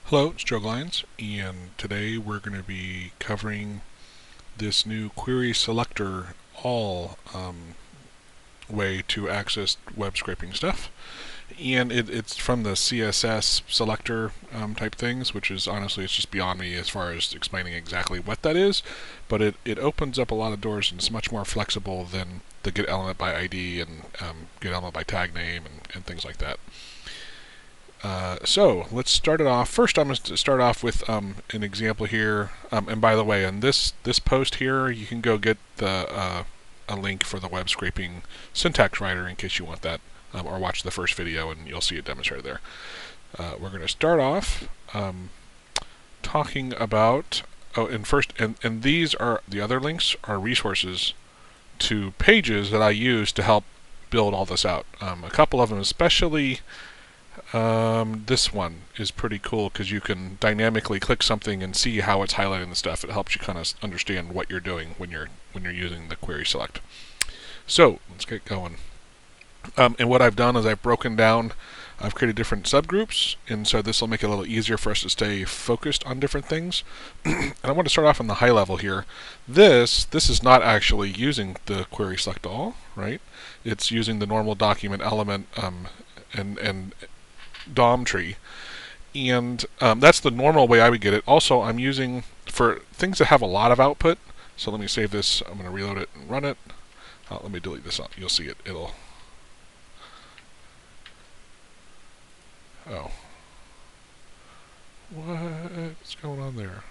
Hello, it's Joe Glines, and today we're going to be covering this new QuerySelectorAll way to access web scraping stuff. And it's from the CSS selector type things, which is honestly, it's just beyond me as far as explaining exactly what that is. But it opens up a lot of doors and it's much more flexible than the get element by ID and get element by tag name and things like that. So let's start it off. First, I'm going to start off with an example here. And by the way, on this post here, you can go get a link for the web scraping syntax writer in case you want that, or watch the first video and you'll see it demonstrated there. We're going to start off talking about. Oh, and these are the other links are resources to pages that I use to help build all this out. A couple of them, especially. This one is pretty cool because you can dynamically click something and see how it's highlighting the stuff. It helps you kind of understand what you're doing when you're using the query select. So let's get going. And what I've done is I've broken down. I've created different subgroups, and so this will make it a little easier for us to stay focused on different things. And I want to start off on the high level here. This is not actually using the query select all, right? It's using the normal document element and DOM tree, and that's the normal way I would get it. Also, I'm using for things that have a lot of output. So let me save this. I'm going to reload it and run it. Let me delete this out. You'll see it. Oh, what's going on there?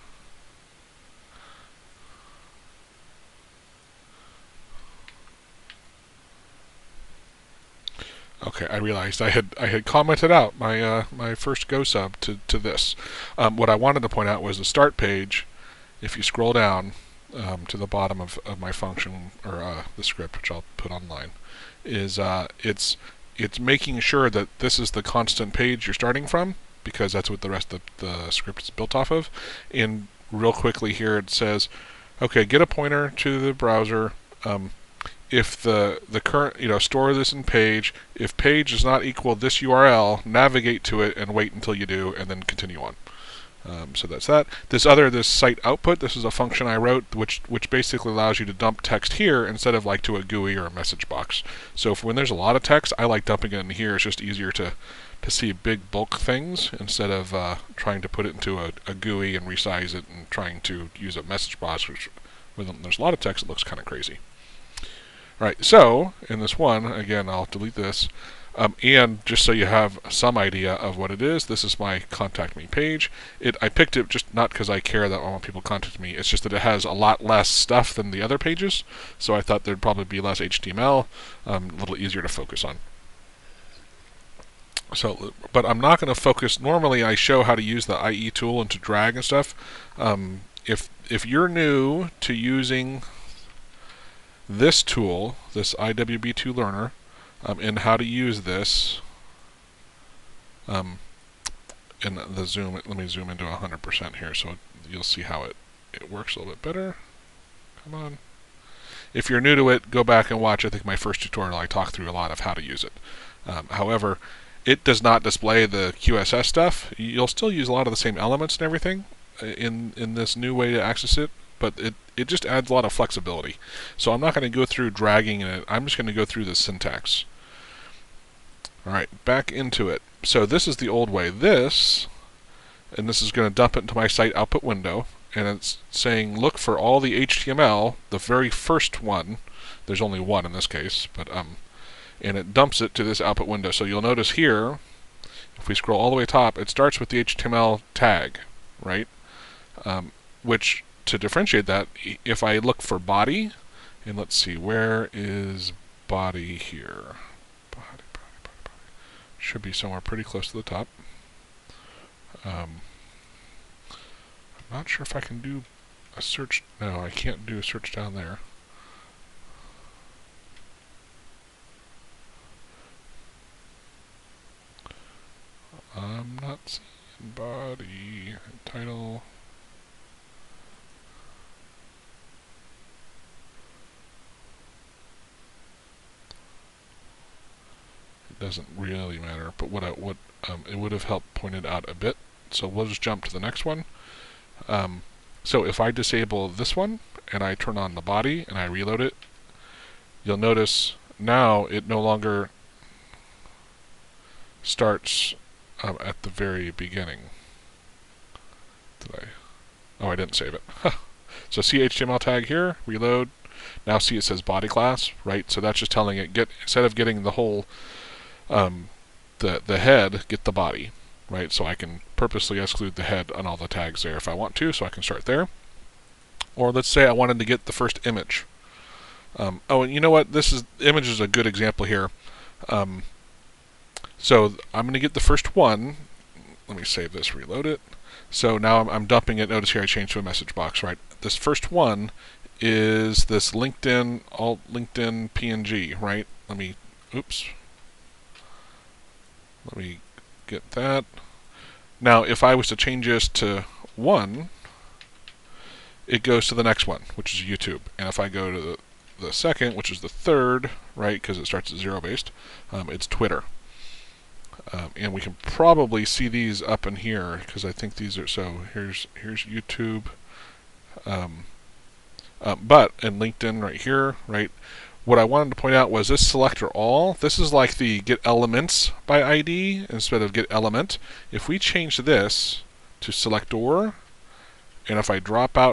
Okay, I realized I had commented out my my first Go sub to this. What I wanted to point out was the start page. If you scroll down to the bottom of my function or the script, which I'll put online, is it's making sure that this is the constant page you're starting from, because that's what the rest of the script is built off of. And real quickly here it says, okay, get a pointer to the browser. If the current, store this in page. If page does not equal this URL, navigate to it and wait until you do, and then continue on. So that's that. This site output, this is a function I wrote which basically allows you to dump text here instead of like to a GUI or a message box. So when there's a lot of text, I like dumping it in here. It's just easier to see big bulk things instead of trying to put it into a GUI and resize it and trying to use a message box, which when there's a lot of text, it looks kind of crazy. Right, so in this one, again, I'll delete this. And just so you have some idea of what it is, this is my contact me page. I picked it just not because I care that I want people to contact me. It's just that it has a lot less stuff than the other pages. So I thought there'd probably be less HTML, a little easier to focus on. So, but I'm not going to focus. Normally, I show how to use the IE tool and to drag and stuff. If you're new to using this tool, this IWB2 Learner, and how to use this, in the zoom, let me zoom into 100% here so you'll see how it works a little bit better. Come on. If you're new to it, go back and watch, I think, my first tutorial. I talked through a lot of how to use it. However, it does not display the QSS stuff. You'll still use a lot of the same elements and everything in this new way to access it, but it just adds a lot of flexibility. So I'm not going to go through dragging it. I'm just going to go through the syntax. Alright, back into it. So this is the old way. And this is going to dump it into my site output window, and it's saying look for all the HTML, the very first one. There's only one in this case, but and it dumps it to this output window. So you'll notice here, if we scroll all the way top, it starts with the HTML tag, right? Which, to differentiate that, if I look for body, and let's see, where is body here? Body. Should be somewhere pretty close to the top. I'm not sure if I can do a search. No, I can't do a search down there. I'm not seeing body, title. It doesn't really matter, but it would have helped point it out a bit So we'll just jump to the next one. So if I disable this one and I turn on the body and I reload it, you'll notice now it no longer starts at the very beginning. Oh, I didn't save it. So see HTML tag here, reload. Now see it says body class, right? So that's just telling it, instead of getting the whole the head, get the body, right? So I can purposely exclude the head on all the tags there if I want to, so I can start there. Or let's say I wanted to get the first image. Oh, and you know what? Image is a good example here. So I'm going to get the first one. Let me save this, reload it. So now I'm dumping it. Notice here I changed to a message box, right? This first one is this LinkedIn, alt LinkedIn PNG, right? Let me get that. Now, if I was to change this to 1, it goes to the next one, which is YouTube. And if I go to the second, which is the third, right, because it starts at 0 based, it's Twitter. And we can probably see these up in here because I think these are, so here's YouTube, but in LinkedIn right here, right. What I wanted to point out was this selector all. This is like the get elements by ID instead of get element. If we change this to selector, and if I drop out